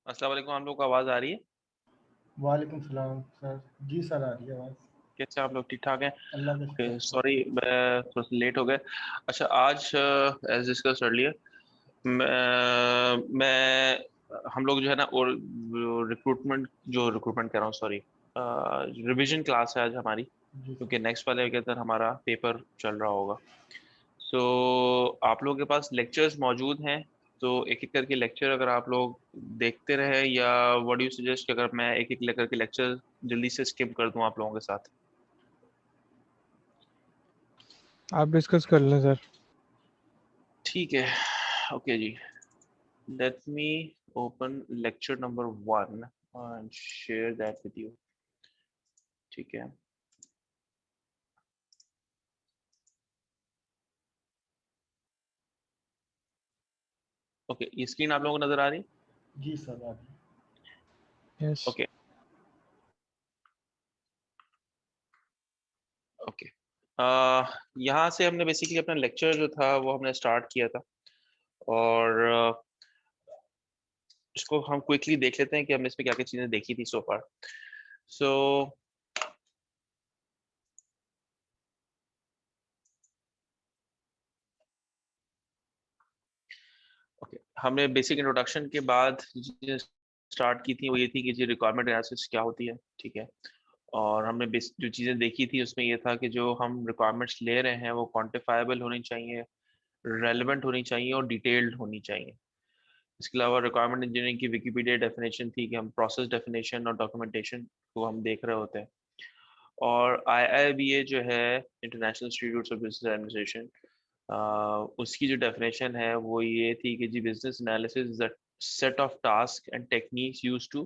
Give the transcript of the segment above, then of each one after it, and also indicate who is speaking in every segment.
Speaker 1: अस्सलाम वालेकुम, आप लोग को आवाज़ आ रही है?
Speaker 2: वालेकुम सलाम सर। जी सर, आ रही है आवाज़।
Speaker 1: कैसे आप लोग ठीक-ठाक हैं?
Speaker 2: अल्लाह का
Speaker 1: ओके,
Speaker 2: शुक्र सर।
Speaker 1: सॉरी मैं थोड़ा-सा लेट हो गया। अच्छा आज एज़ डिस्कस्ड अर्लियर मैं हम लोग जो है ना और रिक्रूटमेंट कह रहा हूँ सॉरी रिवीजन क्लास है आज हमारी
Speaker 2: जी सर।
Speaker 1: क्योंकि नेक्स्ट वाले के अंदर हमारा पेपर चल रहा होगा। सो आप लोगों के पास लेक्चर्स मौजूद हैं, तो एक-एक करके लेक्चर अगर आप लोग देखते रहे या व्हाट डू यू सजेस्ट कि अगर मैं एक-एक करके लेक्चर जल्दी से स्किप कर दूं आप लोगों के साथ?
Speaker 3: आप डिस्कस कर लें सर।
Speaker 1: ठीक है, ओके जी। Let me open lecture number 1 and share that with you. ठीक है, ओके, ये स्क्रीन आप लोगों को नजर आ रही है?
Speaker 2: जी सर, आ रही है।
Speaker 3: यस।
Speaker 1: Okay okay. यहाँ से हमने बेसिकली अपना लेक्चर जो था वो हमने स्टार्ट किया था और इसको हम क्विकली देख लेते हैं कि हमने इसमें क्या क्या चीजें देखी थी सो फार। सो ओके, हमने बेसिक इंट्रोडक्शन के बाद स्टार्ट की थी वो ये थी कि जी रिक्वायरमेंट एनालिसिस क्या होती है। ठीक है, और हमने जो चीज़ें देखी थी उसमें ये था कि जो हम रिक्वायरमेंट्स ले रहे हैं वो क्वांटिफाइबल होनी चाहिए, रेलेवेंट होनी चाहिए और डिटेल्ड होनी चाहिए। इसके अलावा रिक्वायरमेंट इंजीनियरिंग की विकिपीडिया डेफिनेशन थी कि हम प्रोसेस डेफिनेशन और डॉक्यूमेंटेशन को हम देख रहे होते हैं। और IIBA जो है international institute of business administration, उसकी जो डेफिनेशन है वो ये थी कि जी business analysis is a set of tasks and techniques used to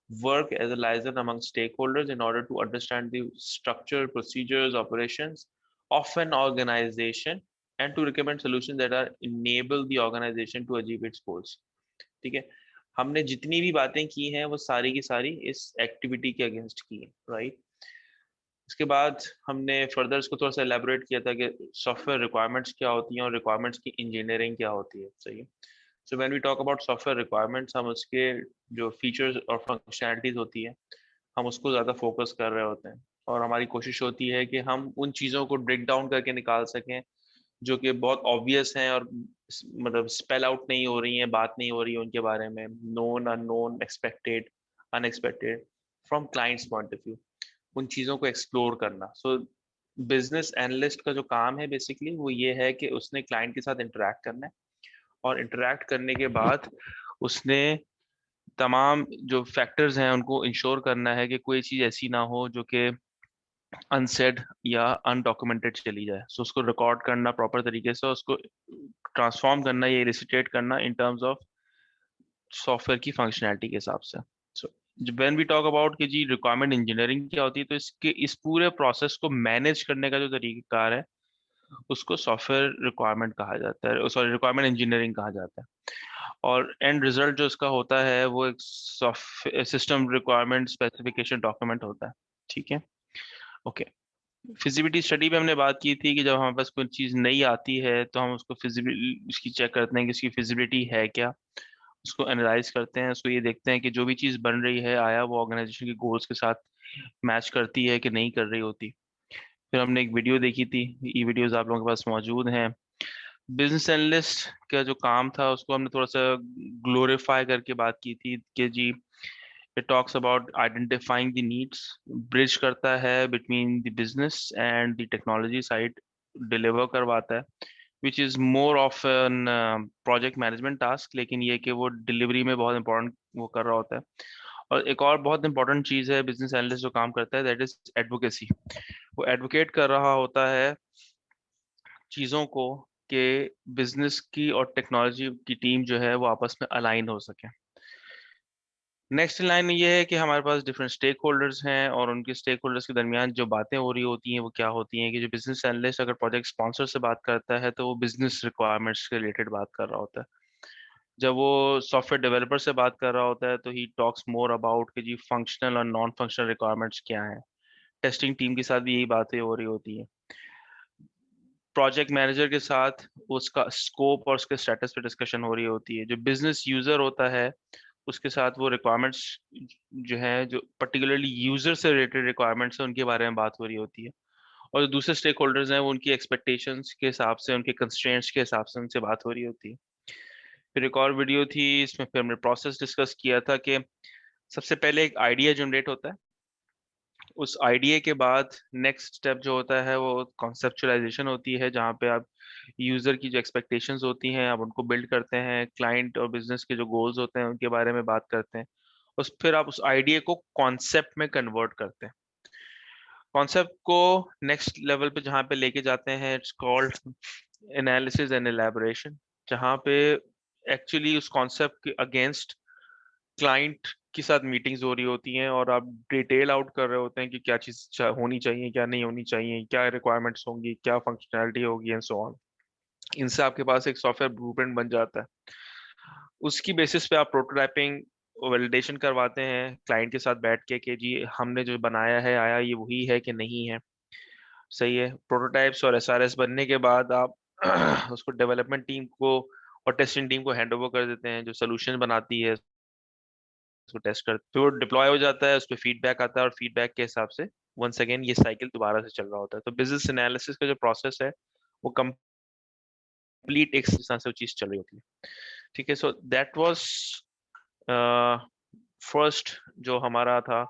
Speaker 1: work as a liaison among stakeholders in order to understand the structure, procedures, operations of an organization and to recommend solutions that are enable the organization to achieve its goals. ठीक है, हमने जितनी भी बातें की हैं वो सारी की सारी इस एक्टिविटी के अगेंस्ट की है, राइट? इसके बाद हमने फर्दर इसको थोड़ा सा एलेबोरेट किया था कि सॉफ्टवेयर रिक्वायरमेंट्स क्या होती हैं और रिक्वायरमेंट्स की इंजीनियरिंग क्या होती है। सही है। So when we talk about software requirements, हम उसके जो फीचर्स और फंक्शनैलिटीज होती है हम उसको ज़्यादा फोकस कर रहे होते हैं और हमारी कोशिश होती है कि हम उन चीज़ों को ब्रेक डाउन करके निकाल सकें जो कि बहुत ऑब्वियस हैं और मतलब स्पेल आउट नहीं हो रही हैं, बात नहीं हो रही है उनके बारे में, known unknown expected unexpected from clients point of view, उन चीज़ों को एक्सप्लोर करना। सो बिजनेस एनालिस्ट का जो काम है बेसिकली वो ये है कि उसने क्लाइंट के साथ इंटरेक्ट करना है और इंटरेक्ट करने के बाद उसने तमाम जो फैक्टर्स हैं उनको इंश्योर करना है कि कोई चीज़ ऐसी ना हो जो कि अनसेड या अनडॉक्यूमेंटेड चली जाए। सो उसको रिकॉर्ड करना प्रॉपर तरीके से, उसको ट्रांसफॉर्म करना या इलिसिटेट करना इन टर्म्स ऑफ सॉफ्टवेयर की फंक्शनैलिटी के हिसाब से। So when we talk about कि जी रिक्वायरमेंट इंजीनियरिंग क्या होती है, तो इसके इस पूरे प्रोसेस को मैनेज करने का जो तरीकाकार है उसको सॉफ्टवेयर रिक्वायरमेंट कहा जाता है, सॉरी रिक्वायरमेंट इंजीनियरिंग कहा जाता है। और एंड रिजल्ट जो इसका होता है वो एक software system requirement specification document होता है। ठीक है, ओके। फिजिबिलिटी स्टडी पे हमने बात की थी कि जब हमारे पास कोई चीज़ नई आती है तो हम उसको फिजिबिलिटी उसकी चेक करते हैं कि उसकी फिजिबिलिटी है क्या, उसको एनालाइज करते हैं, उसको ये देखते हैं कि जो भी चीज़ बन रही है आया वो ऑर्गेनाइजेशन के गोल्स के साथ मैच करती है कि नहीं कर रही होती। फिर हमने एक वीडियो देखी थी, ई वीडियोज आप लोगों के पास मौजूद हैं। बिजनेस एनालिस्ट का जो काम था उसको हमने थोड़ा सा ग्लोरीफाई करके बात की थी कि जी it talks about identifying the needs, bridge करता है between the business and the technology side, deliver करवाता है which is more of an project management task, लेकिन ये कि वो डिलीवरी में बहुत इंपॉर्टेंट वो कर रहा होता है। और एक और बहुत इंपॉर्टेंट चीज़ है बिजनेस एनालिस्ट जो काम करता है, दैट इज एडवोकेसी। वो एडवोकेट कर रहा होता है चीज़ों को कि बिजनेस की और टेक्नोलॉजी की टीम जो है वो आपस में अलाइन हो सके। नेक्स्ट लाइन ये है कि हमारे पास डिफरेंट स्टेक होल्डर्स हैं और उनके स्टेक होल्डर्स के दरमियान जो बातें हो रही होती हैं वो क्या होती हैं कि जो बिजनेस एनालिस्ट अगर प्रोजेक्ट स्पॉन्सर से बात करता है तो वो बिजनेस रिक्वायरमेंट्स के रिलेटेड बात कर रहा होता है। जब वो सॉफ्टवेयर डेवलपर से बात कर रहा होता है तो ही टॉक्स मोर अबाउट कि जी फंक्शनल और नॉन फंक्शनल रिक्वायरमेंट्स क्या हैं। टेस्टिंग टीम के साथ भी यही बातें हो रही होती हैं। प्रोजेक्ट मैनेजर के साथ उसका स्कोप और उसके स्टेटस पे डिस्कशन हो रही होती है। जो बिजनेस यूजर होता है उसके साथ वो रिक्वायरमेंट्स जो है, जो पर्टिकुलरली यूजर से रिलेटेड रिक्वायरमेंट्स है, उनके बारे में बात हो रही होती है। और जो दूसरे स्टेक होल्डर्स हैं, वो उनकी एक्सपेक्टेशंस के हिसाब से, उनके कंस्ट्रेंट्स के हिसाब से उनसे बात हो रही होती है। फिर एक और वीडियो थी, इसमें फिर हमने प्रोसेस डिस्कस किया था कि सबसे पहले एक आइडिया जनरेट होता है, उस आइडिया के बाद नेक्स्ट स्टेप जो होता है वो कॉन्सेप्चुअलाइजेशन होती है, जहाँ पे आप यूजर की जो एक्सपेक्टेशंस होती हैं आप उनको बिल्ड करते हैं, क्लाइंट और बिजनेस के जो गोल्स होते हैं उनके बारे में बात करते हैं, फिर आप उस आइडिया को कॉन्सेप्ट में कन्वर्ट करते हैं। कॉन्सेप्ट को नेक्स्ट लेवल पे जहाँ पे लेके जाते हैं, इट्स कॉल्ड एनालिसिस एंड एलैबोरेशन, जहाँ पे एक्चुअली उस कॉन्सेप्ट के अगेंस्ट क्लाइंट के साथ मीटिंग्स हो रही होती हैं और आप डिटेल आउट कर रहे होते हैं कि क्या चीज़ होनी चाहिए, क्या नहीं होनी चाहिए, क्या रिक्वायरमेंट्स होंगी, क्या फंक्शनैलिटी होगी एंड सो ऑन। इनसे आपके पास एक सॉफ्टवेयर ब्लूप्रिंट बन जाता है। उसकी बेसिस पे आप प्रोटोटाइपिंग वैलिडेशन करवाते हैं क्लाइंट के साथ बैठ के कि जी हमने जो बनाया है आया ये वही है कि नहीं है, सही है। प्रोटोटाइप्स और एसआरएस बनने के बाद आप उसको डेवलपमेंट टीम को और टेस्टिंग टीम को हैंड ओवर कर देते हैं, जो सोल्यूशन बनाती है उसको टेस्ट करते, फिर वो डिप्लॉय हो जाता है, उस पर फीडबैक आता है और फीडबैक के हिसाब से वंस अगेन ये साइकिल दोबारा से चल रहा होता है। तो बिजनेस एनालिसिस का जो प्रोसेस है वो कंप्लीट एक तरह से वो चीज चल रही होती है। ठीक है, सो दैट वाज फर्स्ट जो हमारा था,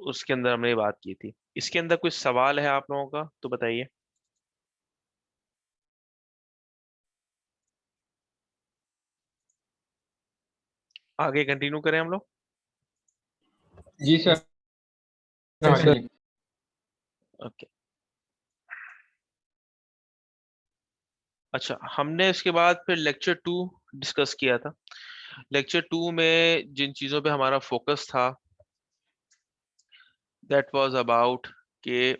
Speaker 1: उसके अंदर हमने ये बात की थी। इसके अंदर कुछ सवाल है आप लोगों का तो बताइए। आगे कंटिन्यू करें हम लोग?
Speaker 4: जी सर।
Speaker 3: Yes sir.
Speaker 1: ओके, अच्छा, हमने इसके बाद फिर लेक्चर 2 डिस्कस किया था। लेक्चर 2 में जिन चीज़ों पे हमारा फोकस था, दैट वाज अबाउट कि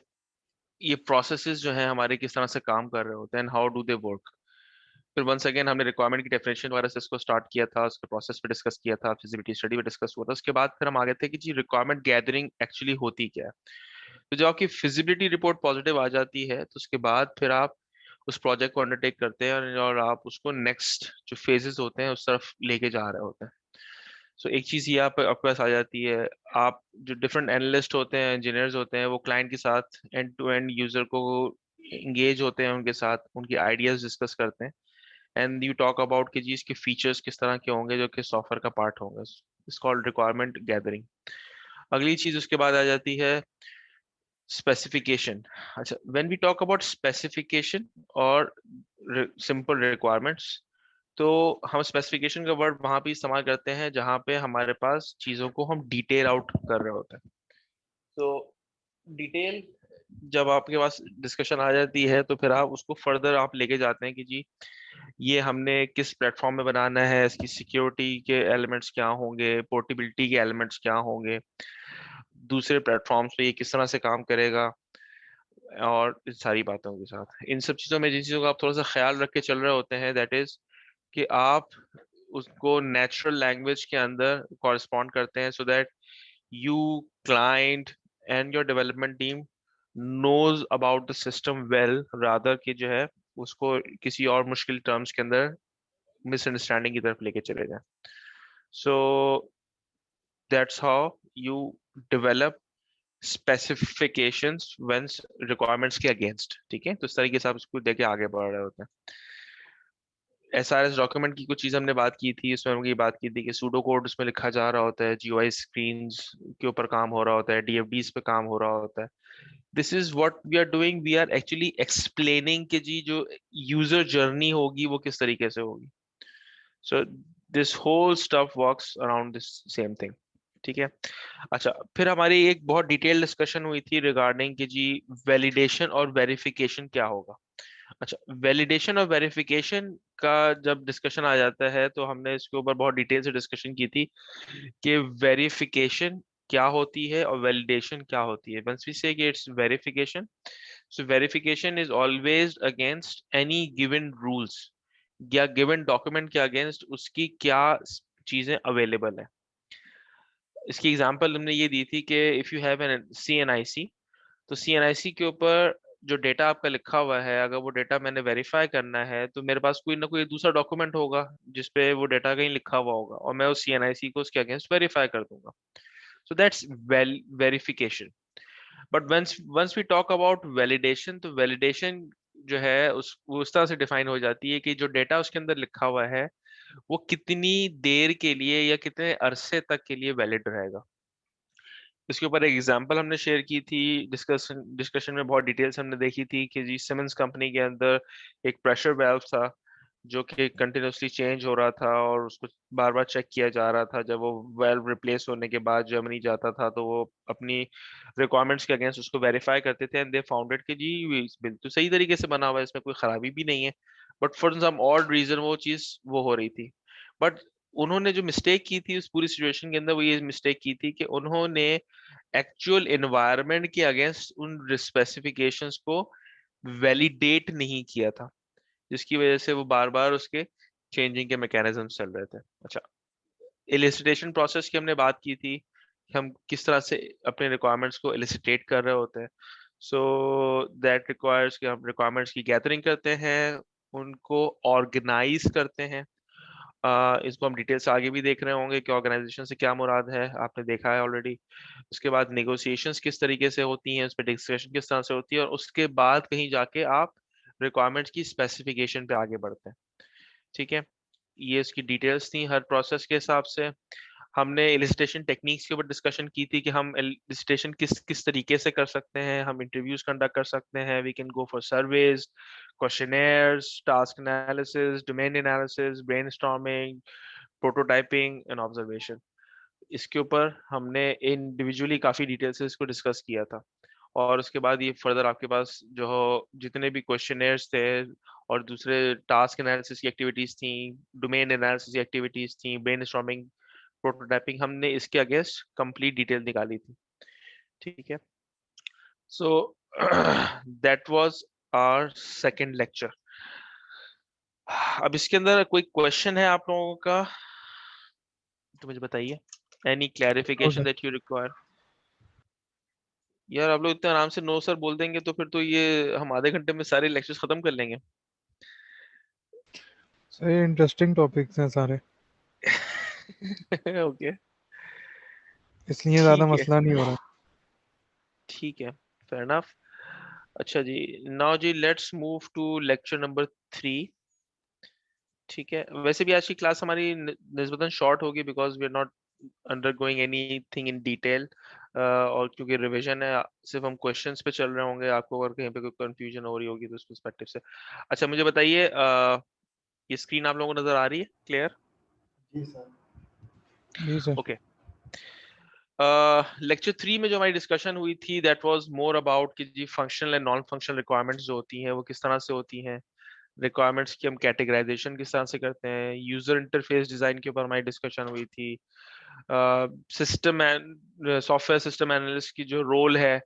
Speaker 1: ये प्रोसेसेस जो हैं हमारे किस तरह से काम कर रहे होते हैं, हाउ डू दे वर्क। फिर वंस अगेन हमने रिक्वायरमेंट की डेफिनेशन वगैरह से इसको स्टार्ट किया था, उसके प्रोसेस पे डिस्कस किया था, फिजिबिलिटी स्टडी पे डिस्कस हुआ था। उसके बाद फिर हम आगे थे कि जी रिक्वायरमेंट गैदरिंग एक्चुअली होती क्या है। तो जब आपकी फिजिबिलिटी रिपोर्ट पॉजिटिव आ जाती है तो उसके बाद फिर आप उस प्रोजेक्ट को अंडरटेक करते हैं और आप उसको नेक्स्ट जो फेजेस होते हैं उस तरफ लेके जा रहे होते हैं। सो एक चीज ये आप आपके पास आ जाती है, आप जो डिफरेंट एनालिस्ट होते हैं, इंजीनियर्स होते हैं, वो क्लाइंट के साथ एंड टू एंड यूजर को इंगेज होते हैं, उनके साथ उनकी आइडियाज डिस्कस करते हैं एंड यू टॉक अबाउट कि जी इसके फीचर्स किस तरह के होंगे जो कि सॉफ्टवेयर का पार्ट होंगे। It's called requirement gathering. अगली चीज उसके बाद आ जाती है स्पेसिफिकेशन। अच्छा, when we talk about specification और सिंपल रिक्वायरमेंट्स, तो हम स्पेसिफिकेशन का वर्ड वहां पे इस्तेमाल करते हैं जहां पे हमारे पास चीजों को हम डिटेल आउट कर रहे होते हैं। तो डिटेल जब आपके पास डिस्कशन आ जाती है तो फिर आप उसको फर्दर आप लेके जाते हैं कि जी ये हमने किस प्लेटफॉर्म में बनाना है, इसकी सिक्योरिटी के एलिमेंट्स क्या होंगे, पोर्टेबिलिटी के एलिमेंट्स क्या होंगे, दूसरे प्लेटफॉर्म्स पे ये किस तरह से काम करेगा, और इन सारी बातों के साथ इन सब चीज़ों में जिन चीज़ों का आप थोड़ा सा ख्याल रख के चल रहे होते हैं, दैट इज कि आप उसको नेचुरल लैंग्वेज के अंदर कॉरेस्पॉन्ड करते हैं, so that you client and your development team knows about the system well, rather कि जो है उसको किसी और मुश्किल टर्म्स के अंदर मिसअंडरस्टैंडिंग की तरफ लेके चले जाए। So that's how you develop specifications when requirements के अगेंस्ट। ठीक है, तो इस तरीके से आप इसको देके आगे बढ़ रहे होते हैं। एसआरएस डॉक्यूमेंट की कुछ चीज हमने बात की थी, उसमें हमने ये बात की थी कि सूडो कोड उसमें लिखा जा रहा होता है, जीयूआई स्क्रीन्स के ऊपर काम हो रहा होता है, डीएफडीज पे काम हो रहा होता है। This is what we are doing, we are actually explaining कि जी जो यूजर जर्नी होगी वो किस तरीके से होगी। So this whole stuff works around this same thing. ठीक है, अच्छा, फिर हमारी एक बहुत डिटेल डिस्कशन हुई थी रिगार्डिंग कि जी वैलिडेशन और वेरिफिकेशन क्या होगा। अच्छा, वैलिडेशन और वेरिफिकेशन का जब डिस्कशन आ जाता है तो हमने इसके ऊपर बहुत डिटेल से डिस्कशन की थी कि वेरिफिकेशन क्या होती है और वैलिडेशन क्या होती है। वंस वी से कि it's verification, so verification is always against any given rules या गिवन डॉक्यूमेंट के अगेंस्ट उसकी क्या चीजें अवेलेबल है। इसकी एग्जांपल हमने ये दी थी कि if you have an CNIC, तो CNIC के ऊपर जो डेटा आपका लिखा हुआ है, अगर वो डेटा मैंने वेरीफाई करना है तो मेरे पास कोई ना कोई दूसरा डॉक्यूमेंट होगा जिसपे वो डेटा कहीं लिखा हुआ होगा और मैं उस CNIC को उसके अगेंस्ट वेरीफाई कर दूंगा. So that's verification. But once we talk about validation, तो validation जो है उस तरह से डिफाइन हो जाती है कि जो डेटा उसके अंदर लिखा हुआ है वो कितनी देर के लिए या कितने अरसे तक के लिए वैलिड रहेगा. इसके ऊपर एक एग्जांपल हमने शेयर की थी, डिस्कशन में बहुत डिटेल्स हमने देखी थी कि जी सिमेंस कंपनी के अंदर एक प्रेशर वाल्व था जो कि कंटिन्यूसली चेंज हो रहा था और उसको बार बार चेक किया जा रहा था. जब वो वाल्व रिप्लेस होने के बाद जर्मनी जाता था तो वो अपनी रिक्वायरमेंट्स के अगेंस्ट उसको वेरीफाई करते थे एंड दे फाउंड इट कि जी ये बिल्कुल सही तरीके से बना हुआ है, इसमें कोई खराबी भी नहीं है. But for some odd reason वो चीज वो हो रही थी. बट उन्होंने जो मिस्टेक की थी उस पूरी सिचुएशन के अंदर, वो ये मिस्टेक की थी कि उन्होंने एक्चुअल एनवायरनमेंट के अगेंस्ट उन स्पेसिफिकेशंस को वैलिडेट नहीं किया था, जिसकी वजह से वो बार बार उसके चेंजिंग के मैकेनिज्म चल रहे थे. अच्छा, एलिसिटेशन प्रोसेस की हमने बात की थी कि हम किस तरह से अपने रिक्वायरमेंट्स को एलिसिटेट कर रहे होते हैं. सो दैट रिक्वायर्स कि हम रिक्वायरमेंट्स की गैदरिंग करते हैं, उनको ऑर्गेनाइज करते हैं. इसको हम डिटेल से आगे भी देख रहे होंगे कि ऑर्गेनाइजेशन से क्या मुराद है, आपने देखा है ऑलरेडी. उसके बाद नेगोशिएशंस किस तरीके से होती हैं, उस पर डिस्कशन किस तरह से होती है, और उसके बाद कहीं जाके आप रिक्वायरमेंट्स की स्पेसिफिकेशन पे आगे बढ़ते हैं. ठीक है, ये इसकी डिटेल्स थी हर प्रोसेस के हिसाब से. हमने एलिसिटेशन टेक्निक्स के ऊपर डिस्कशन की थी कि हम एलिसिटेशन किस किस तरीके से कर सकते हैं. हम इंटरव्यूज कंडक्ट कर सकते हैं, we can go for surveys, questionnaires, task analysis, domain analysis, brainstorming, prototyping and observation. इसके ऊपर हमने इंडिविजुअली काफी डिटेल से इसको डिस्कस किया था. और उसके बाद ये फर्दर आपके पास जो जितने भी क्वेश्चनेयर्स थे और दूसरे टास्क एनालिसिस की एक्टिविटीज थी, डोमेन एनालिसिस की एक्टिविटीज थी, ब्रेनस्टॉर्मिंग, प्रोटोटाइपिंग, हमने इसके अगेंस्ट कंप्लीट डिटेल निकाली थी. ठीक है, so that was our second lecture. अब इसके अंदर कोई क्वेश्चन है आप लोगों का तो मुझे बताइए. Any clarification that you require. यार आप लोग इतने आराम से नो सर बोल देंगे तो फिर तो ये हम आधे घंटे में सारे लेक्चर्स खत्म कर लेंगे.
Speaker 3: सही इंटरेस्टिंग टॉपिक्स हैं सारे,
Speaker 1: ओके,
Speaker 3: इसलिए ज़्यादा
Speaker 1: ठीक है,
Speaker 3: मसला नहीं हो रहा.
Speaker 1: ठीक है, फेयर इनफ. अच्छा जी, नाउ जी let's move to lecture number 3. ठीक है, वैसे भी आज की क्लास हमारी निस्बतन शॉर्ट होगी because we are not undergoing anything in detail, और क्योंकि रिवीजन है सिर्फ हम क्वेश्चंस पे चल रहे होंगे. आपको अगर कहीं पे कोई कंफ्यूजन हो रही होगी तो उस पर्सपेक्टिव से. अच्छा मुझे बताइए, ये स्क्रीन आप लोगों को नजर आ रही है क्लियर?
Speaker 2: जी सर.
Speaker 3: जी सर.
Speaker 1: ओके. लेक्चर 3 में जो हमारी डिस्कशन हुई थी दैट वाज मोर अबाउट कि जी functional and non functional requirements जो होती हैं वो किस तरह से होती हैं, रिक्वायरमेंट्स की हम कैटेगराइजेशन किस तरह से करते हैं, यूजर इंटरफेस डिजाइन के ऊपर हमारी डिस्कशन हुई थी, system and software system analyst की जो रोल है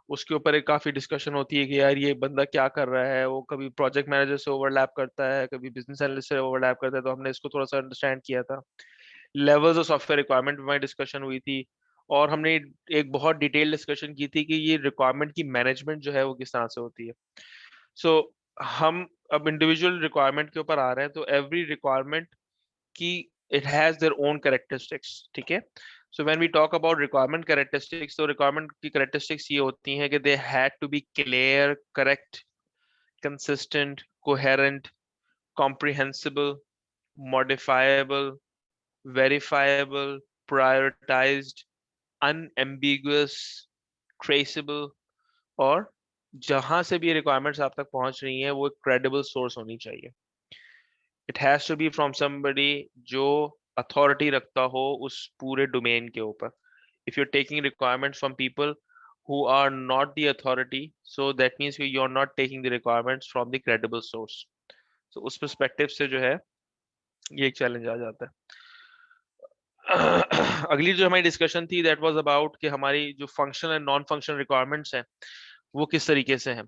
Speaker 1: उसके ऊपर एक काफी डिस्कशन होती है कि यार ये बंदा क्या कर रहा है, वो कभी प्रोजेक्ट मैनेजर से ओवरलैप करता है, कभी बिजनेस एनालिस्ट से ओवरलैप करता है. तो हमने इसको थोड़ा सा अंडरस्टैंड किया था. लेवल्स ऑफ सॉफ्टवेयर रिक्वायरमेंट में डिस्कशन हुई थी और हमने एक बहुत डिटेल डिस्कशन की थी कि ये रिक्वायरमेंट की मैनेजमेंट जो है वो किस तरह से होती है. सो हम अब इंडिविजुअल रिक्वायरमेंट के ऊपर आ रहे हैं. तो एवरी रिक्वायरमेंट की it has their own characteristics. ठीक है, so when we talk about requirement characteristics, तो रिक्वायरमेंट की कैरेक्टरिस्टिक्स ये होती हैं कि they had to be clear, correct, consistent, coherent, comprehensible, modifiable, verifiable, prioritized, unambiguous, traceable, और जहां से भी ये रिक्वायरमेंट्स आप तक पहुंच रही हैं वो एक क्रेडिबल सोर्स होनी चाहिए. It has to be from somebody जो अथॉरिटी रखता हो उस पूरे डोमेन के ऊपर. If you are taking requirements from people who are not the authority, so that means you're not taking the requirements from the credible source. So उस perspective से जो है ये एक चैलेंज आ जाता है. अगली जो हमारी डिस्कशन थी दैट वाज अबाउट कि हमारी जो functional and non functional requirements हैं वो किस तरीके से हैं.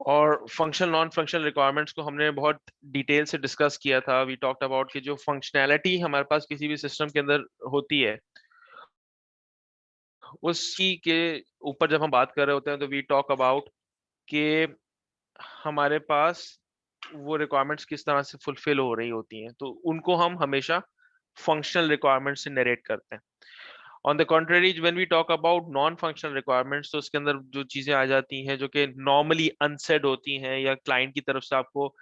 Speaker 1: और फंक्शनल नॉन फंक्शनल रिक्वायरमेंट्स को हमने बहुत डिटेल से डिस्कस किया था. वी टॉक्ड अबाउट कि जो फंक्शनैलिटी हमारे पास किसी भी सिस्टम के अंदर होती है उसकी के ऊपर जब हम बात कर रहे होते हैं तो वी टॉक अबाउट कि हमारे पास वो रिक्वायरमेंट्स किस तरह से फुलफिल हो रही होती हैं, तो उनको हम हमेशा फंक्शनल रिक्वायरमेंट्स से नरेट करते हैं। On the contrary when we talk about non functional requirements, तो उसके अंदर जो चीजें आ जाती हैं जो कि नॉर्मली अनसेड होती हैं या क्लाइंट की तरफ से आपको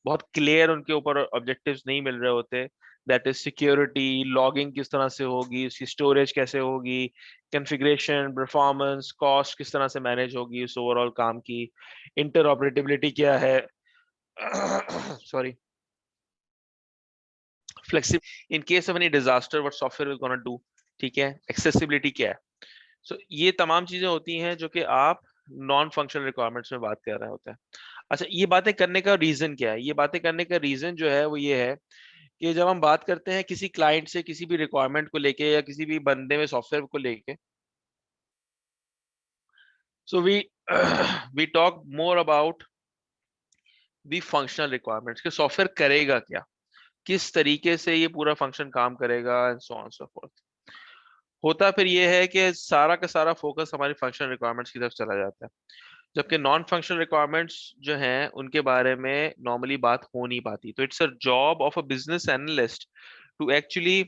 Speaker 1: बहुत क्लियर उनके ऊपर ऑब्जेक्टिव्स नहीं मिल रहे होते, दैट इज सिक्योरिटी, लॉगिंग किस तरह से होगी, उसकी स्टोरेज कैसे होगी, कॉन्फ़िगरेशन, परफॉर्मेंस, कॉस्ट किस तरह से मैनेज होगी उस ओवरऑल काम की, इंटरऑपरेटिबिलिटी क्या है, sorry, flexible in case of any disaster what software is gonna do, ठीक है, एक्सेसिबिलिटी क्या है। सो ये तमाम चीजें होती हैं जो कि आप नॉन फंक्शनल रिक्वायरमेंट्स में बात कर रहे होते हैं। अच्छा, ये बातें करने का रीजन क्या है? ये बातें करने का रीजन जो है वो ये है कि जब हम बात करते हैं किसी क्लाइंट से किसी भी रिक्वायरमेंट को लेके या किसी भी बंदे में सॉफ्टवेयर को लेके, so we we talk more about the functional requirements कि सॉफ्टवेयर करेगा क्या, किस तरीके से ये पूरा फंक्शन काम करेगा and so on so fourth. होता फिर ये है कि सारा का सारा फोकस हमारी फंक्शनल रिक्वायरमेंट्स की तरफ चला जाता है, जबकि नॉन फंक्शनल रिक्वायरमेंट्स जो हैं उनके बारे में नॉर्मली बात हो नहीं पाती। तो it's a job of a business analyst to actually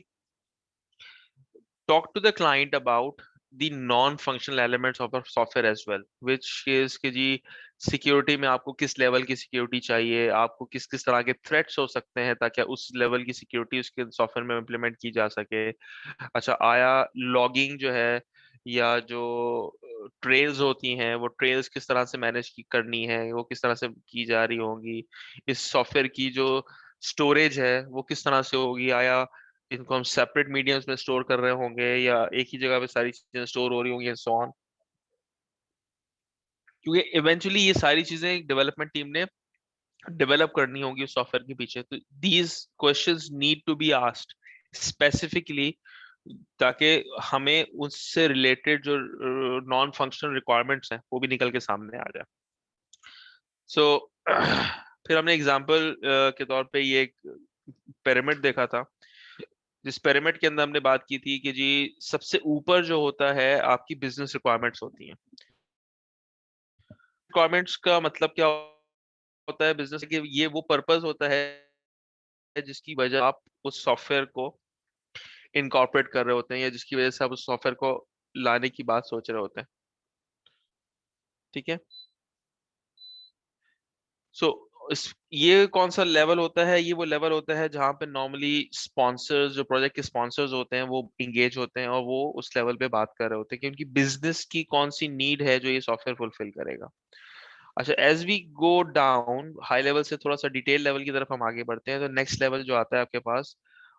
Speaker 1: talk to the client about the non-functional elements of a software as well, which is कि जी सिक्योरिटी में आपको किस लेवल की सिक्योरिटी चाहिए, आपको किस किस तरह के थ्रेट्स हो सकते हैं ताकि उस लेवल की सिक्योरिटी उसके सॉफ्टवेयर में इम्प्लीमेंट की जा सके। अच्छा, आया लॉगिंग जो है या जो ट्रेल्स होती हैं वो ट्रेल्स किस तरह से मैनेज की करनी है, वो किस तरह से की जा रही होंगी, इस सॉफ्टवेयर की जो स्टोरेज है वो किस तरह से होगी, आया इनको हम सेपरेट मीडियम्स में स्टोर कर रहे होंगे या एक ही जगह पे सारी चीजें स्टोर हो रही होंगी एंड सो ऑन, क्योंकि इवेंचुअली ये सारी चीजें डेवलपमेंट टीम ने डेवलप करनी होगी उस सॉफ्टवेयर के पीछे। तो these questions need to be asked specifically ताकि हमें उससे रिलेटेड जो नॉन फंक्शनल रिक्वायरमेंट्स हैं वो भी निकल के सामने आ जाए। सो फिर हमने एग्जांपल के तौर पे ये एक पिरामिड देखा था, जिस पिरामिड के अंदर हमने बात की थी कि जी सबसे ऊपर जो होता है आपकी बिजनेस रिक्वायरमेंट्स होती हैं। रिक्वायरमेंट्स का मतलब क्या होता है बिजनेस के, ये वो पर्पस होता है जिसकी वजह आप उस सॉफ्टवेयर को इनकॉर्पोरेट कर रहे होते हैं या जिसकी वजह से आप उस सॉफ्टवेयर को लाने की बात सोच रहे होते हैं, ठीक है। सो ये कौन सा लेवल होता है? ये वो लेवल होता है जहां पे नॉर्मली स्पॉन्सर्स, जो प्रोजेक्ट के स्पॉन्सर्स होते हैं, वो इंगेज होते हैं और वो उस लेवल पे बात कर रहे होते हैं कि उनकी बिजनेस की कौन सी नीड है जो ये सॉफ्टवेयर फुलफिल करेगा। अच्छा, as we go down high level से थोड़ा सा डिटेल लेवल की तरफ हम आगे बढ़ते हैं, तो नेक्स्ट लेवल जो आता है आपके पास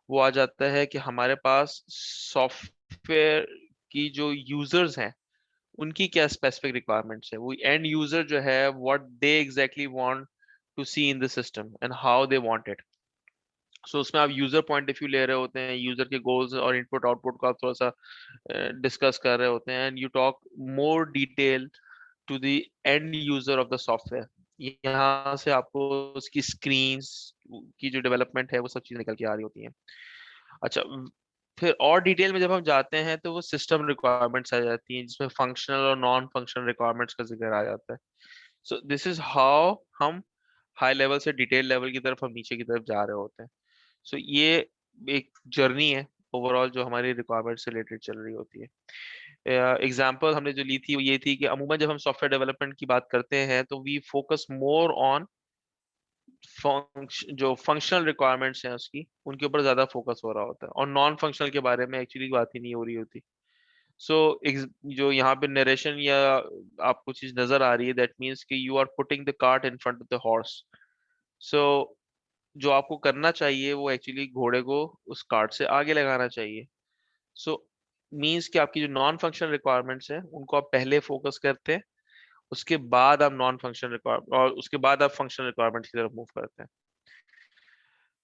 Speaker 1: वो आ जाता है कि हमारे पास सॉफ्टवेयर की जो यूजर्स हैं उनकी क्या स्पेसिफिक रिक्वायरमेंट्स है, वो एंड यूजर जो है what they exactly want to see in the system and how they want it. So उसमें आप यूजर पॉइंट ऑफ व्यू ले रहे होते हैं, यूजर के गोल्स और इनपुट आउटपुट को आप थोड़ा सा डिस्कस कर रहे होते हैं and you talk more detail to the end user of the software. यहाँ से आपको उसकी स्क्रीन्स की जो डेवलपमेंट है वो सब चीजें निकल के आ रही होती हैं। अच्छा, फिर और डिटेल में जब हम जाते हैं तो वो सिस्टम रिक्वायरमेंट्स आ जाती हैं जिसमें फंक्शनल और नॉन फंक्शनल रिक्वायरमेंट्स का जिक्र आ जाता है। सो दिस इज हाउ हम हाई लेवल से डिटेल लेवल की तरफ हम नीचे की तरफ जा रहे होते हैं। सो ये एक जर्नी है ओवरऑल जो हमारी रिक्वायरमेंट से रिलेटेड चल रही होती है। एग्जाम्पल हमने जो ली थी वो ये थी कि अमूमन जब हम सॉफ्टवेयर डेवलपमेंट की बात करते हैं तो वी फोकस मोर ऑन जो फंक्शनल रिक्वायरमेंट्स हैं उसकी, उनके ऊपर ज्यादा फोकस हो रहा होता है और नॉन फंक्शनल के बारे में एक्चुअली बात ही नहीं हो रही होती। सो जो यहाँ पे नरेशन या आपको चीज नजर आ रही है, दैट मीन्स कि you are putting the cart in front of the horse. So जो आपको करना चाहिए वो एक्चुअली घोड़े को उस कार्ट से आगे लगाना चाहिए। सो मीन्स कि आपकी जो नॉन फंक्शनल रिक्वायरमेंट्स हैं उनको आप पहले फोकस करते हैं, उसके बाद आप नॉन फंक्शनल रिक्वायरमेंट और उसके बाद आप फंक्शनल रिक्वायरमेंट्स की तरफ मूव करते हैं।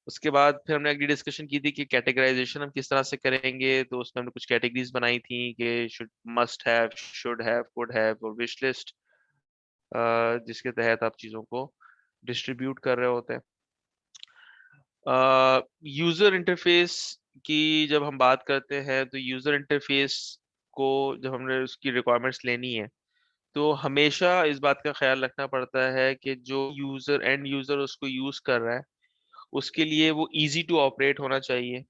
Speaker 1: उसके बाद फिर हमने अगली डिस्कशन की थी कि कैटेगराइजेशन हम किस तरह से करेंगे, तो उसमें हमने कुछ कैटेगरीज बनाई थी कि should, must have, should have, could have और विश लिस्ट, जिसके तहत आप चीजों को डिस्ट्रीब्यूट कर रहे होते हैं। यूजर इंटरफेस की जब हम बात करते हैं तो यूजर इंटरफेस को जब हमने उसकी रिक्वायरमेंट्स लेनी है तो हमेशा इस बात का ख्याल रखना पड़ता है कि जो यूजर एंड यूजर उसको यूज कर रहा है उसके लिए वो इजी टू ऑपरेट होना चाहिए,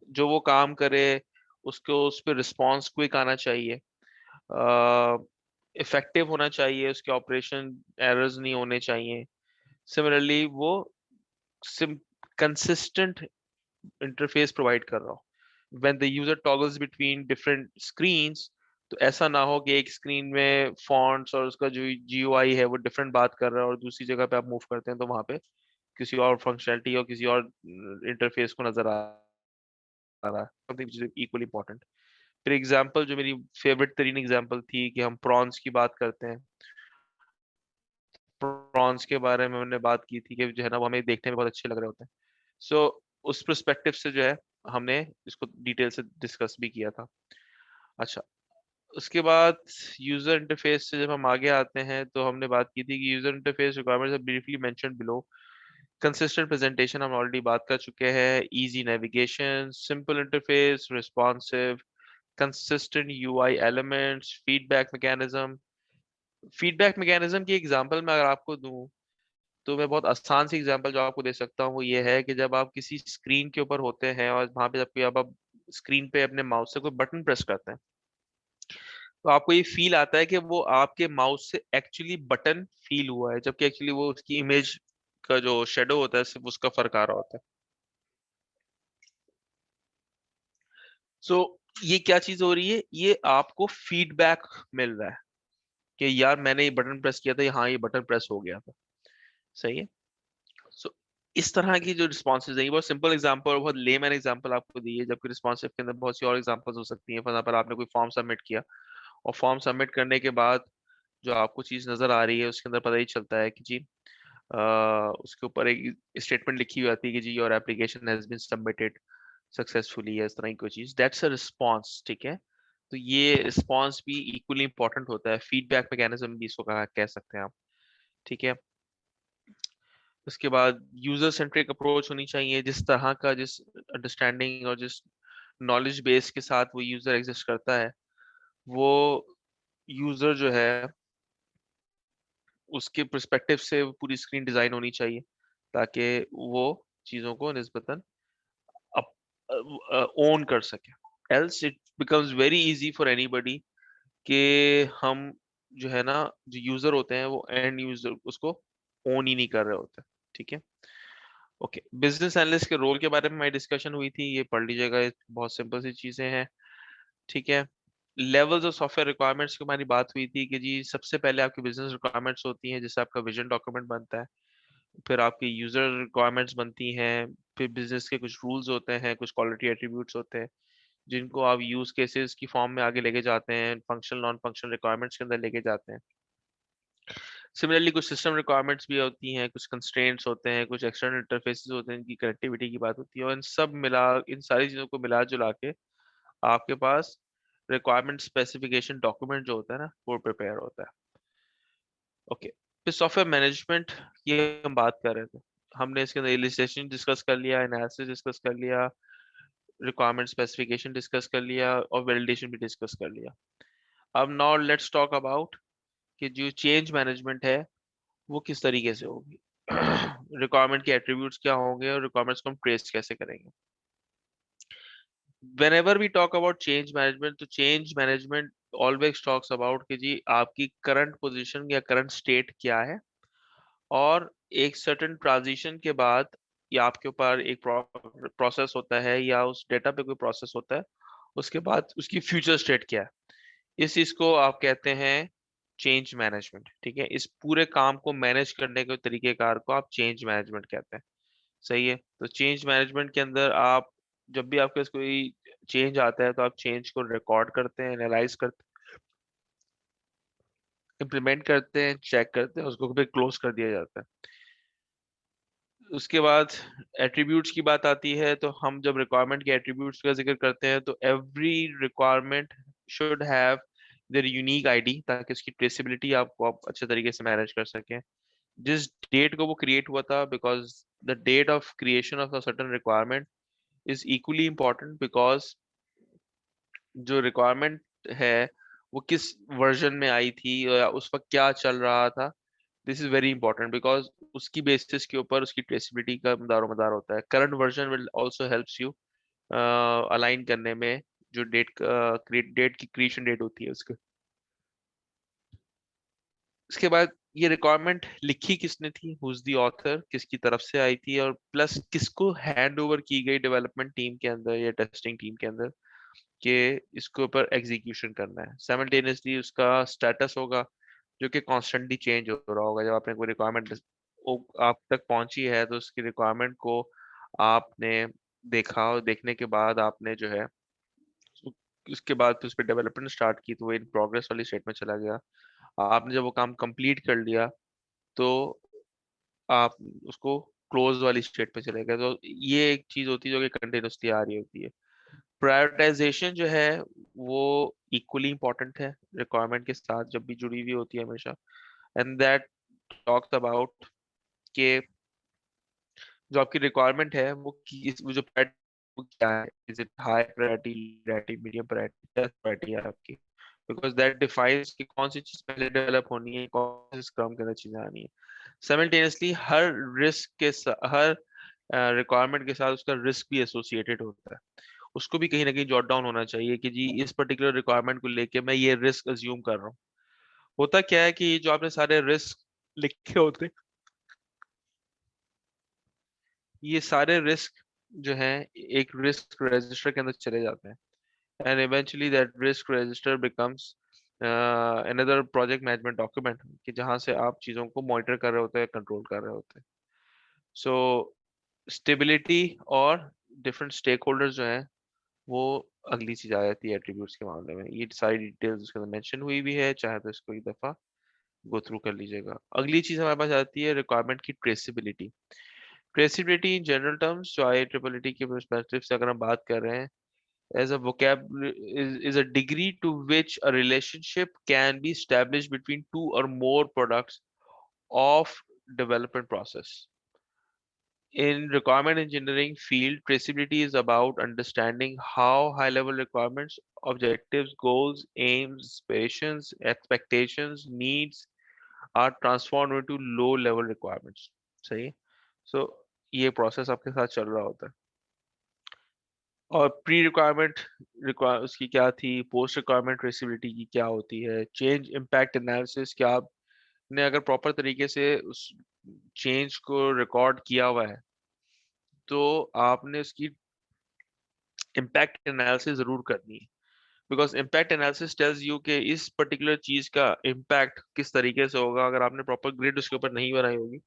Speaker 1: जो वो काम करे उसको उस पर रिस्पॉन्स क्विक आना चाहिए, इफेक्टिव होना चाहिए, उसके ऑपरेशन एरर्स नहीं होने चाहिए। सिमिलरली वो कंसिस्टेंट इंटरफेस प्रोवाइड कर रहा हो। When the user toggles between different screens, तो ऐसा ना हो कि एक स्क्रीन में फॉन्ट्स और उसका जो जीयूआई है वो डिफरेंट बात कर रहा है और दूसरी जगह पे आप मूव करते हैं तो वहां पे किसी और फंक्शनैलिटी और किसी और इंटरफेस को नजर आ रहा है, something which is equally important. फिर एग्जांपल जो मेरी फेवरेट तरीन एग्जांपल थी कि हम प्रॉन्स की बात करते हैं। प्रॉन्स के बारे में हमने बात की थी कि जो है ना वो हमें देखने में बहुत अच्छे लग रहे होते हैं। सो उस पर्सपेक्टिव से जो है हमने इसको डिटेल से डिस्कस भी किया था। अच्छा, उसके बाद यूजर इंटरफेस से जब हम आगे आते हैं तो हमने बात की थी कि user interface requirements are briefly mentioned below. Consistent presentation हम ऑलरेडी बात कर चुके हैं, easy navigation, simple interface, responsive, consistent UI elements, feedback mechanism. Feedback mechanism की एग्जांपल मैं अगर आपको दूं तो मैं बहुत आसान सी एग्जांपल जो आपको दे सकता हूँ वो ये है कि जब आप किसी स्क्रीन के ऊपर होते हैं और वहां पे जब कोई आप स्क्रीन पे अपने माउस से कोई बटन प्रेस करते हैं तो आपको ये फील आता है कि वो आपके माउस से एक्चुअली बटन फील हुआ है, जबकि एक्चुअली वो उसकी इमेज का जो शेडो होता है सिर्फ उसका फर्क आ रहा होता है। सो ये क्या चीज हो रही है, ये आपको फीडबैक मिल रहा है कि यार मैंने ये बटन प्रेस किया था, हाँ ये बटन प्रेस हो गया था। सही है। सो इस तरह की जो रिस्पॉन्सेज है, ये बहुत सिंपल एग्जांपल और बहुत लेमैन एग्जांपल आपको दी है, जबकि रिस्पॉन्सिव के अंदर बहुत सी और एग्जांपल्स हो सकती हैं। फॉर एग्जांपल आपने कोई फॉर्म सबमिट किया और फॉर्म सबमिट करने के बाद जो आपको चीज नजर आ रही है उसके अंदर पता ही चलता है कि जी उसके ऊपर एक स्टेटमेंट लिखी हुई आती है कि जी your application has been submitted successfully, इस तरह की कोई चीज, दैट्स अ रिस्पॉन्स। ठीक है। तो ये रिस्पॉन्स भी इक्वली इंपॉर्टेंट होता है, फीडबैक मैकेनिज्म भी इसको कह सकते हैं आप। ठीक है। उसके बाद यूजर सेंट्रिक अप्रोच होनी चाहिए, जिस तरह का जिस अंडरस्टैंडिंग और जिस नॉलेज बेस के साथ वो यूजर एग्जिस्ट करता है वो यूजर जो है उसके पर्सपेक्टिव से वो पूरी स्क्रीन डिजाइन होनी चाहिए ताकि वो चीजों को निस्बतन ओन कर सके। Else it becomes very easy for anybody कि हम जो है ना जो यूजर होते हैं वो एंड यूजर उसको ओन ही नहीं कर रहे होते। ठीक है। ओके, बिजनेस एनालिस्ट के रोल के बारे में हमारी डिस्कशन हुई थी, ये पढ़ लीजिएगा, ये बहुत सिंपल सी चीजें हैं। ठीक है। लेवल्स ऑफ सॉफ्टवेयर रिक्वायरमेंट्स की हमारी बात हुई थी कि जी सबसे पहले आपकी बिजनेस रिक्वायरमेंट्स होती हैं जिससे आपका विजन डॉक्यूमेंट बनता है, फिर आपकी यूजर रिक्वायरमेंट्स बनती हैं, फिर बिजनेस के कुछ रूल्स होते हैं, कुछ क्वालिटी एट्रीब्यूट्स होते हैं जिनको आप यूज केसेस की फॉर्म में आगे लेके जाते हैं, फंक्शनल नॉन फंक्शनल रिक्वायरमेंट्स के अंदर लेके जाते हैं। सिमिलरली कुछ सिस्टम रिक्वायरमेंट्स भी होती हैं, कुछ कंस्ट्रेंट्स होते हैं, कुछ एक्सटर्नल इंटरफेसेस होते हैं, इनकी कनेक्टिविटी की बात होती है, और इन सारी चीजों को मिला जुला के आपके पास रिक्वायरमेंट स्पेसिफिकेशन डॉक्यूमेंट जो होता है ना वो प्रिपेयर होता है। ओके, फिर सॉफ्टवेयर मैनेजमेंट की हम बात कर रहे थे, हमने इसके अंदर इलिस्ट्रेशन डिस्कस कर लिया, एनालिसिस डिस्कस कर लिया, रिक्वायरमेंट स्पेसिफिकेशन डिस्कस कर लिया और वैलिडेशन भी डिस्कस कर लिया। अब नाउ लेट्स टॉक अबाउट कि जो चेंज मैनेजमेंट है वो किस तरीके से होगी। रिक्वायरमेंट के एट्रीब्यूट्स क्या होंगे और रिक्वायरमेंट्स को हम ट्रेस कैसे करेंगे। whenever we talk about change management, तो change management always talks about कि जी आपकी करंट पोजीशन या करंट स्टेट क्या है और एक सर्टेन ट्रांजिशन के बाद या आपके ऊपर एक प्रोसेस होता है या उस डेटा पे कोई प्रोसेस होता है उसके बाद उसकी फ्यूचर स्टेट क्या है, इस चीज को आप कहते हैं चेंज मैनेजमेंट। ठीक है। इस पूरे काम को मैनेज करने के तरीकेकार को आप चेंज मैनेजमेंट कहते हैं। सही है। तो चेंज मैनेजमेंट के अंदर आप जब भी आपके पास कोई चेंज आता है तो आप चेंज को रिकॉर्ड करते हैं, एनालाइज करते हैं, इम्प्लीमेंट करते हैं, चेक करते हैं, उसको फिर क्लोज कर दिया जाता है। उसके बाद एट्रीब्यूट्स की बात आती है, तो हम जब रिक्वायरमेंट के एट्रीब्यूट्स का जिक्र करते हैं तो every requirement should have their unique ID ताकि उसकी ट्रेसेबिलिटी आप अच्छे तरीके से मैनेज कर सकें। जिस डेट को वो क्रिएट हुआ था, because the date of creation of a certain requirement is equally important, because जो रिक्वायरमेंट है वो किस वर्जन में आई थी या उस वक्त क्या चल रहा था। This is very important because उसकी बेसिस के ऊपर उसकी ट्रेसिबिलिटी का दारोमदार होता है। Current version will also helps you align करने में, जो डेट की क्रिएशन डेट होती है उसके। इसके बाद ये रिक्वायरमेंट लिखी किसने थी, हु इज द ऑथर, किसकी तरफ से आई थी, और प्लस किसको हैंड ओवर की गई डेवलपमेंट टीम के अंदर या टेस्टिंग टीम के अंदर कि इसके ऊपर एग्जीक्यूशन करना है। साइमल्टेनियसली उसका स्टेटस होगा जो कि कॉन्स्टेंटली चेंज हो रहा होगा। जब आपने कोई रिक्वायरमेंट आप तक पहुंची है तो उसकी रिक्वायरमेंट को आपने देखा, और देखने के बाद आपने जो है उसके बाद फिर उस पर डेवलपमेंट स्टार्ट की, तो वो इन प्रोग्रेस वाली स्टेट में चला गया। आपने जब वो काम कंप्लीट कर लिया तो आप उसको क्लोज वाली स्टेट पे चले गए। तो ये एक चीज होती है जो कि कंटिन्यूसली आ रही होती है। प्रायोरिटाइजेशन जो है वो इक्वली इंपॉर्टेंट है रिक्वायरमेंट के साथ, जब भी जुड़ी हुई होती है हमेशा। एंड दैट टॉक्स अबाउट के जो आपकी रिक्वायरमेंट है वो जो priority वो क्या है, is it high priority, medium priority, क्या प्रायोरिटी है आपकी, बिकॉज दैट डिफाइंस कि कौन सी चीज पहले डेवलप होनी है, कौन सी स्क्रम के अंदर चीजें आनी है। साइमल्टेनियसली हर हर रिक्वायरमेंट के साथ उसका रिस्क भी एसोसिएटेड होता है। उसको भी कहीं ना कहीं जॉट डाउन होना चाहिए कि जी इस पर्टिकुलर रिक्वायरमेंट को लेके मैं ये रिस्क अज्यूम कर रहा हूँ। होता क्या है कि जो आपने सारे रिस्क लिखे होते, ये सारे रिस्क जो हैं एक रिस्क रजिस्टर के अंदर चले जाते हैं, and eventually that risk register becomes another project management document, कि जहां से आप चीजों को मॉनिटर कर रहे होते हैं, कंट्रोल कर रहे होते हैं। सो स्टेबिलिटी और डिफरेंट स्टेक होल्डर्स जो हैं वो अगली चीज आ जाती है एट्रीब्यूट्स के मामले में। ये सारी डिटेल्स उसके अंदर मेंशन हुई भी है, चाहे तो इसको एक दफा गो थ्रू कर लीजिएगा। अगली चीज हमारे पास आती है रिक्वायरमेंट की traceability. Traceability in general terms जो IEEE के पर्सपेक्टिव से अगर हम बात कर रहे हैं, as a vocabulary is a degree to which a relationship can be established between two or more products of development process. In requirement engineering field, traceability is about understanding how high-level requirements, objectives, goals, aims, aspirations, expectations, needs are transformed into low-level requirements. सही है? So ये process आपके साथ चल रहा होता है। और प्री रिक्वायरमेंट उसकी क्या थी, पोस्ट रिक्वायरमेंट ट्रेसिबिलिटी की क्या होती है, चेंज इम्पैक्ट एनालिसिस, क्या आपने अगर प्रॉपर तरीके से उस चेंज को रिकॉर्ड किया हुआ है तो आपने उसकी इम्पैक्ट एनालिसिस जरूर करनी है। Because impact analysis tells you कि इस पर्टिकुलर चीज का इम्पैक्ट किस तरीके से होगा। अगर आपने प्रॉपर ग्रिड उसके ऊपर नहीं बनाई होगी,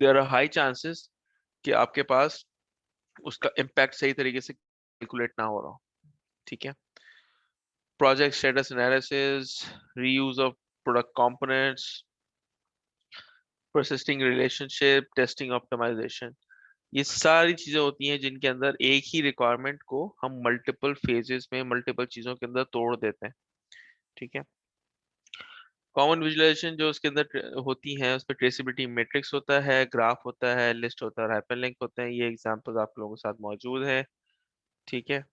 Speaker 1: देयर आर हाई चांसेस कि आपके पास उसका इम्पैक्ट सही तरीके से कैलकुलेट ना हो रहा हो। ठीक है। Project status analysis, reuse of product components, persisting relationship, testing optimisation, ये सारी चीजें होती हैं जिनके अंदर एक ही रिक्वायरमेंट को हम मल्टीपल फेजेस में मल्टीपल चीजों के अंदर तोड़ देते हैं। ठीक है। कॉमन विजुअलाइजेशन जो उसके अंदर होती है, उस पर ट्रेसिबिलिटी मैट्रिक्स होता है, ग्राफ होता है, लिस्ट होता है और हाइपरलिंक होते हैं। ये एग्जांपल्स आप लोगों के साथ मौजूद है। ठीक है।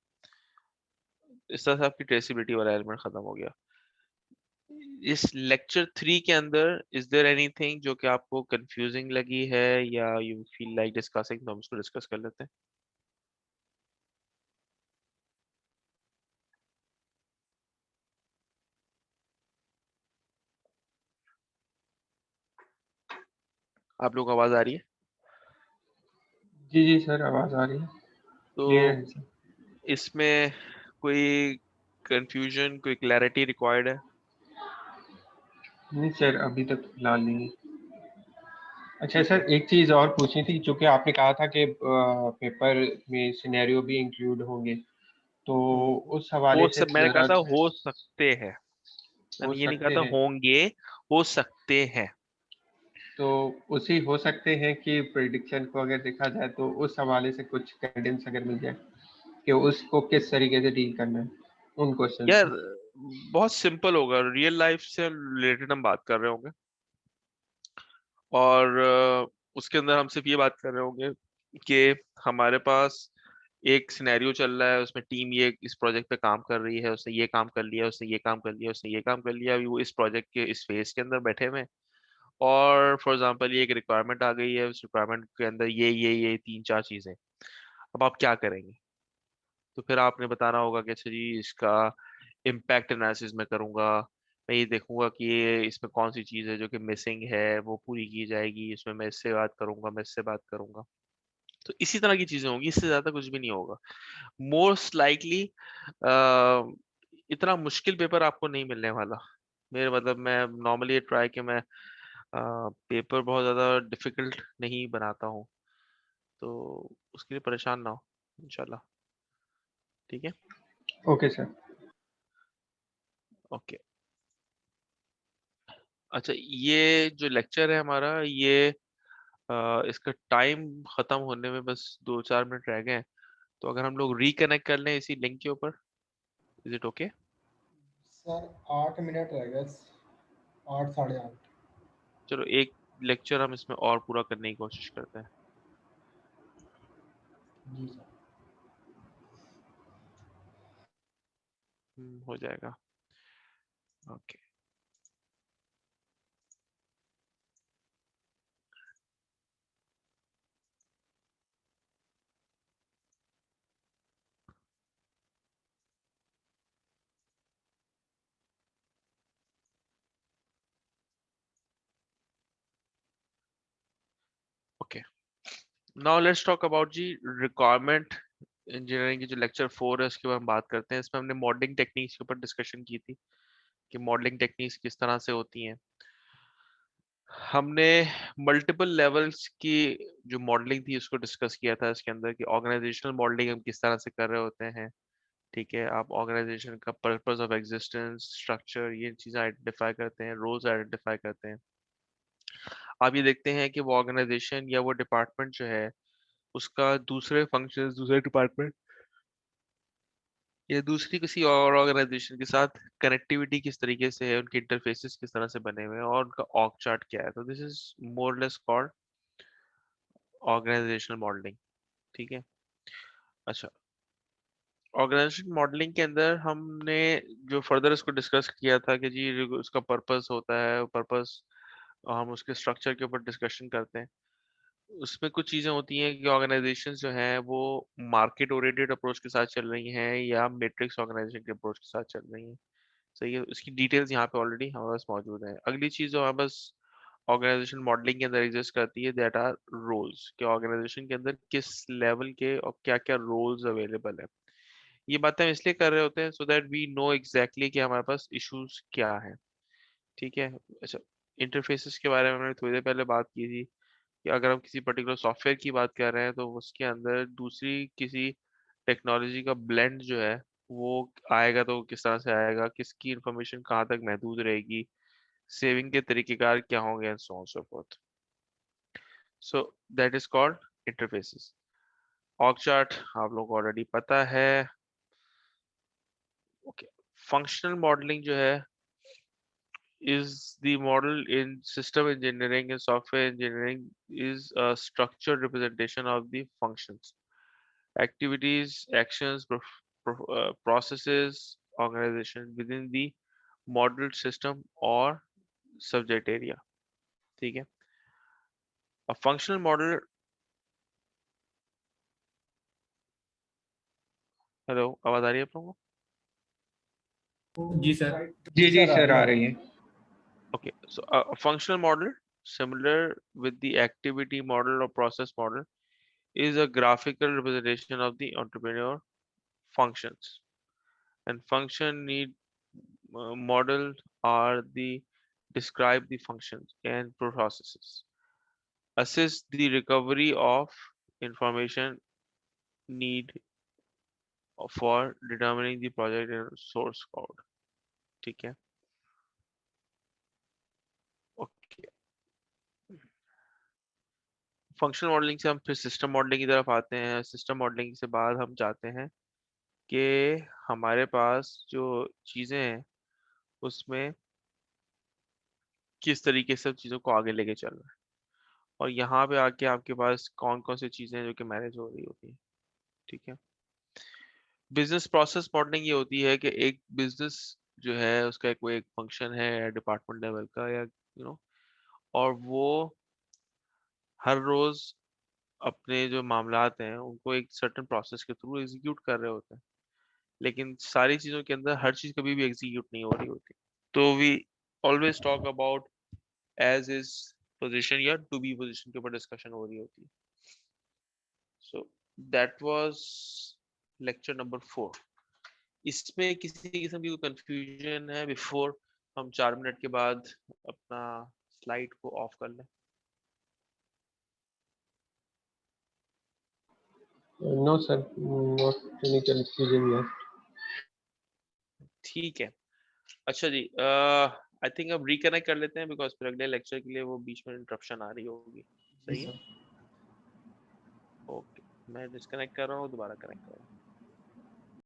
Speaker 1: इस तरह से आपकी ट्रेसिबिलिटी वाला एलिमेंट खत्म हो गया। इस लेक्चर 3 के अंदर इज देयर एनीथिंग जो कि आपको कंफ्यूजिंग लगी है या यू फील लाइक डिस्कसिंग, तो हम उसको डिस्कस कर लेते हैं। आप लोग को आवाज आ रही है?
Speaker 4: जी जी सर, आवाज़ आ रही है, क्लियर
Speaker 1: तो
Speaker 4: है सर।
Speaker 1: इसमें कोई कंफ्यूजन, कोई क्लैरिटी रिक्वायर्ड है?
Speaker 4: नहीं सर, अभी तक फिलहाल नहीं है। अच्छा सर, एक चीज़ और पूछनी थी, जो कि आपने कहा था कि पेपर में सिनेरियो भी इंक्लूड होंगे, तो उस हवाले से
Speaker 1: मैंने कहा
Speaker 4: ज़रा।
Speaker 1: था हो सकते हैं,
Speaker 4: हो
Speaker 1: मैंने ये नहीं कहा
Speaker 4: सकते
Speaker 1: था
Speaker 4: हैं,
Speaker 1: होंगे, हो सकते हैं।
Speaker 4: तो उसी हो सकते हैं कि प्रिडिक्शन को अगर देखा जाए तो उस हवाले से कुछ गाइडेंस अगर मिल जाए कि उसको किस तरीके से डील करना है उन क्वेश्चन
Speaker 1: यार
Speaker 4: को।
Speaker 1: बहुत सिंपल होगा, रियल लाइफ से रिलेटेड हम बात कर रहे होंगे और उसके अंदर हम सिर्फ ये बात कर रहे होंगे कि हमारे पास एक सिनेरियो चल रहा है, उसमें टीम ये इस प्रोजेक्ट पे काम कर रही है, उसने ये काम कर लिया, उसने ये काम कर लिया, उसने ये काम कर लिया, अभी वो इस प्रोजेक्ट के इस फेज के अंदर बैठे हुए हैं। और फॉर एग्जांपल ये एक रिक्वायरमेंट आ गई है, उस रिक्वायरमेंट के अंदर ये 3-4 चीजें, अब आप क्या करेंगे? तो फिर आपने बताना होगा कि अच्छा जी इसका इम्पैक्ट एनालिसिस मैं करूंगा, मैं ये देखूंगा कि ये इसमें कौन सी चीज़ है जो कि मिसिंग है, वो पूरी की जाएगी, इसमें मैं इससे बात करूंगा, मैं इससे बात करूंगा। तो इसी तरह की चीजें होंगी, इससे ज्यादा कुछ भी नहीं होगा। मोस्ट लाइकली इतना मुश्किल पेपर आपको नहीं मिलने वाला। मेरे मतलब मैं नॉर्मली ट्राई कि मैं पेपर बहुत ज्यादा डिफिकल्ट नहीं बनाता हूँ, तो उसके लिए परेशान ना हो इंशाल्लाह। ठीक है,
Speaker 4: ओके सर।
Speaker 1: ओके। अच्छा, ये जो लेक्चर है हमारा, ये इसका टाइम खत्म होने में बस 2-4 मिनट रह गए हैं, तो अगर हम लोग रिकनेक्ट कर लें इसी लिंक के ऊपर, is it okay?
Speaker 2: Sir 8 minute रह गए, 8 8:30।
Speaker 1: चलो एक लेक्चर हम इसमें और पूरा करने की कोशिश करते हैं।
Speaker 2: जी सर।
Speaker 1: हो जाएगा, okay. Okay, now let's talk about जी रिक्वायरमेंट इंजीनियरिंग की जो लेक्चर 4 है उसके बारे में बात करते हैं। इसमें हमने मॉडलिंग टेक्निक्स के ऊपर डिस्कशन की थी कि मॉडलिंग टेक्निक्स किस तरह से होती हैं। हमने मल्टीपल लेवल्स की जो मॉडलिंग थी उसको डिस्कस किया था इसके अंदर, कि ऑर्गेनाइजेशनल मॉडलिंग हम किस तरह से कर रहे होते हैं। ठीक है, आप ऑर्गेनाइजेशन का पर्पस ऑफ एग्जिस्टेंस, स्ट्रक्चर, ये चीज़ें आइडेंटिफाई करते हैं, रोल्स आइडेंटिफाई करते हैं। आप ये देखते हैं कि वो ऑर्गेनाइजेशन या वो डिपार्टमेंट जो है उसका दूसरे फंक्शंस, दूसरे डिपार्टमेंट या दूसरी किसी और ऑर्गेनाइजेशन के साथ कनेक्टिविटी किस तरीके से है, उनके इंटरफेसेस किस तरह से बने हुए हैं, और उनका ऑर्ग चार्ट क्या है। तो this is more less called organisational modelling. ठीक है, अच्छा। ऑर्गेनाइजेशन मॉडलिंग के अंदर हमने जो फर्दर इसको डिस्कस किया था कि जी उसका पर्पस होता है, पर्पस हम उसके स्ट्रक्चर के ऊपर डिस्कशन करते हैं। उसमें कुछ चीज़ें होती हैं कि ऑर्गेनाइजेशंस जो हैं वो मार्केट ओरिएंटेड अप्रोच के साथ चल रही हैं या मैट्रिक्स ऑर्गेनाइजेशन के अप्रोच के साथ चल रही हैं। सही है, इसकी डिटेल्स यहाँ पे ऑलरेडी हमारे पास मौजूद है। अगली चीज़ जो हमारे पास ऑर्गेनाइजेशन मॉडलिंग के अंदर एग्जिस्ट करती है, दैट आर रोल्स, कि ऑर्गेनाइजेशन के अंदर किस लेवल के और क्या क्या रोल्स अवेलेबल है। ये बातें हम इसलिए कर रहे होते हैं so that we know exactly कि हमारे पास इश्यूज क्या है। ठीक है, अच्छा। इंटरफेसेस के बारे में हमने थोड़ी देर पहले बात की थी कि अगर हम किसी पर्टिकुलर सॉफ्टवेयर की बात कर रहे हैं तो उसके अंदर दूसरी किसी टेक्नोलॉजी का ब्लेंड जो है वो आएगा, तो किस तरह से आएगा, किसकी इंफॉर्मेशन कहाँ तक महदूद रहेगी, सेविंग के तरीकेकार क्या होंगे, and so on so fourth. So that is called interfaces. Org chart आप लोगों को ऑलरेडी पता है। ओके, फंक्शनल मॉडलिंग जो है is the model in system engineering and software engineering is a structured representation of the functions, activities, actions, processes, organization within the modeled system or subject area. ठीक है, a functional model। Hello, आवाज आ रही है आप लोगों को?
Speaker 5: जी sir.
Speaker 4: जी जी
Speaker 2: sir
Speaker 4: sir, आ
Speaker 2: आ
Speaker 4: रही है।
Speaker 1: Okay, so a functional model similar with the activity model or process model is a graphical representation of the entrepreneur functions, and function need model are the describe the functions and processes, assist the recovery of information need for determining the project and source code। ठीक है, okay. Functional modelling से हम फिर system modelling की तरफ आते हैं। System modelling से बाद हम जाते हैं कि हमारे पास जो चीज़ें हैं उसमें किस तरीके से चीज़ों को आगे लेके चल रहा है, और यहाँ पे आके आपके पास कौन कौन सी चीज़ें हैं जो कि मैनेज हो रही होती हैं। ठीक है, बिजनेस प्रोसेस मॉडलिंग ये होती है कि एक बिजनेस जो है उसका कोई एक फंक्शन है डिपार्टमेंट लेवल का या और वो हर रोज अपने जो मामलात हैं उनको एक सर्टेन प्रोसेस के थ्रू एग्जीक्यूट कर रहे होते हैं, लेकिन सारी चीजों के अंदर हर चीज कभी भी एग्जीक्यूट नहीं हो रही होती। तो we always talk about as is position या टू बी पोजीशन के ऊपर डिस्कशन हो रही होती है। So that was lecture number 4। इसमें किसी किस्म की कोई कंफ्यूजन है बिफोर हम 4 मिनट के बाद अपना स्लाइड को ऑफ कर लें?
Speaker 4: No sir, not any confusion yet.
Speaker 1: ठीक है, अच्छा जी, आई थिंक अब रिकनेक्ट कर लेते हैं बिकॉज फिर अगले लेक्चर के लिए वो बीच में इंटरप्शन आ रही होगी।
Speaker 2: जी
Speaker 1: सही है,
Speaker 2: सर।
Speaker 1: ओके, मैं डिस्कनेक्ट कर रहा हूँ, दोबारा कनेक्ट कर रहा हूँ।